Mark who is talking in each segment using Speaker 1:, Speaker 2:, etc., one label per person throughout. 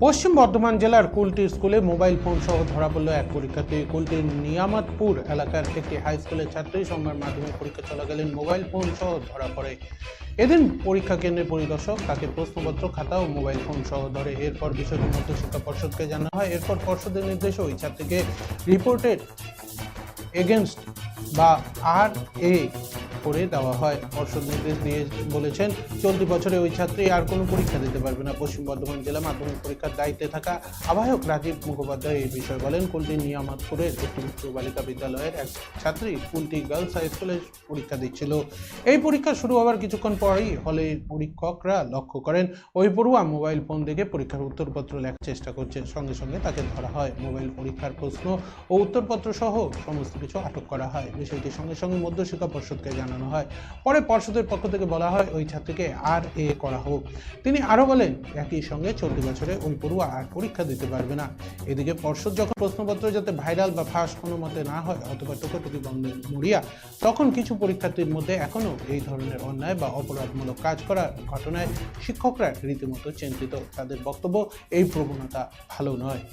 Speaker 1: পশ্চিম বর্ধমান জেলার কুলটি স্কুলে mobile phone সহ ধরা পড়ল এক পরীক্ষার্থী। কুলটির নিয়ামতপুর এলাকার একটি হাই স্কুলের ছাত্রী সোমবার মাধ্যমিক পরীক্ষা চলাকালীন মোবাইল ফোন সহ ধরা পড়ে। এদিন পরীক্ষা কেন্দ্রের পরিদর্শক তাকে প্রশ্নপত্র, খাতা ও মোবাইল ফোন সহ ধরে। এরপর বিষয়টি মধ্যশিক্ষা পর্ষদকে জানানো হয়। এরপর পর্ষদের নির্দেশে ওই ছাত্রীকে রিপোর্টেড এগেনস্ট বা RA করে দেওয়া হয়। পর্ষদ নির্দেশ দিয়ে বলেছেন, চলতি বছরে ওই ছাত্রী আর কোনো পরীক্ষা দিতে পারবে না। পশ্চিম বর্ধমান জেলা মাধ্যমিক পরীক্ষার দায়িত্বে থাকা আহ্বায়ক রাজীব মুখোপাধ্যায় এই বিষয়ে বলেন, কুলটি নিয়ামতপুরের একটি উচ্চ বালিকা বিদ্যালয়ের এক ছাত্রী কুলটি গার্লস হাই স্কুলে পরীক্ষা দিচ্ছিল। এই পরীক্ষা শুরু হওয়ার কিছুক্ষণ পরেই হলের পরীক্ষকরা লক্ষ্য করেন ওই পড়ুয়া মোবাইল ফোন দেখে পরীক্ষার উত্তরপত্র লেখার চেষ্টা করছে। সঙ্গে সঙ্গে তাকে ধরা হয়। মোবাইল পরীক্ষার প্রশ্ন ও উত্তরপত্র সহ সমস্ত কিছু আটক করা হয়। বিষয়টি সঙ্গে সঙ্গে মধ্যশিক্ষা পর্ষদকে জানানো হয়। পরে পর্ষদের পক্ষ থেকে বলা হয় ওই ছাত্রীকে RA করা হোক। তিনি আরও বলেন, একই সঙ্গে চলতি বছরে ওই পড়ুয়া আর পরীক্ষা দিতে পারবে না। এদিকে পর্ষদ যখন প্রশ্নপত্র যাতে ভাইরাল বা ফাঁস কোনো মতে না হয় অথবা টোকাটুকি বন্ধের মরিয়া, তখন কিছু পরীক্ষার্থীর মধ্যে এখনও এই ধরনের অন্যায় বা অপরাধমূলক কাজ করার ঘটনায় শিক্ষকরা রীতিমতো চিন্তিত। তাদের বক্তব্য, এই প্রবণতা ভালো নয়।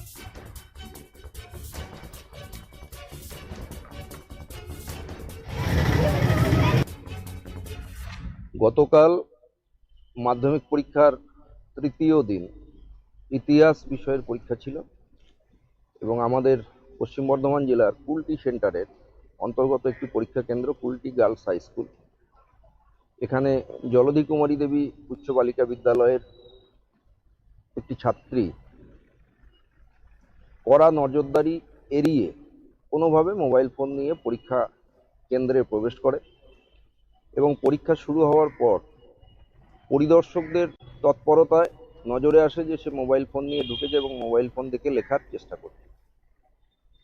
Speaker 2: গতকাল মাধ্যমিক পরীক্ষার তৃতীয় দিন ইতিহাস বিষয়ের পরীক্ষা ছিল এবং আমাদের পশ্চিম বর্ধমান জেলার কুলটি সেন্টারের অন্তর্গত একটি পরীক্ষা কেন্দ্র কুলটি গার্লস হাই স্কুল। এখানে জলধি কুমারী দেবী উচ্চ বালিকা বিদ্যালয়ের একটি ছাত্রী কড়া নজরদারি এড়িয়ে কোনোভাবে মোবাইল ফোন নিয়ে পরীক্ষা কেন্দ্রে প্রবেশ করে এবং পরীক্ষা শুরু হওয়ার পর পরিদর্শকদের তৎপরতায় নজরে আসে যে সে মোবাইল ফোন নিয়ে ঢুকেছে এবং মোবাইল ফোন দেখে লেখার চেষ্টা করছে।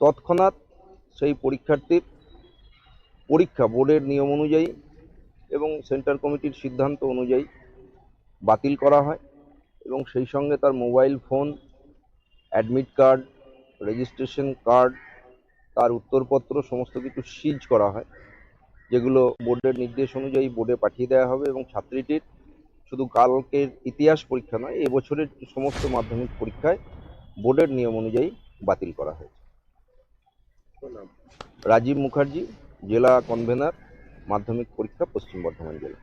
Speaker 2: তৎক্ষণাৎ সেই পরীক্ষার্থীর পরীক্ষা বোর্ডের নিয়ম অনুযায়ী এবং সেন্টার কমিটির সিদ্ধান্ত অনুযায়ী বাতিল করা হয় এবং সেই সঙ্গে তার mobile phone, admit card, registration card, তার উত্তরপত্র সমস্ত কিছু সিজ করা হয়, যেগুলো বোর্ডের নির্দেশ অনুযায়ী বোর্ডে পাঠিয়ে দেওয়া হবে। এবং ছাত্রীটির শুধু কালকের ইতিহাস পরীক্ষা নয়, এবছরের সমস্ত মাধ্যমিক পরীক্ষায় বোর্ডের নিয়ম অনুযায়ী বাতিল করা হয়েছে। রাজীব মুখার্জি, জেলা কনভেনার, মাধ্যমিক পরীক্ষা, পশ্চিম বর্ধমান জেলা।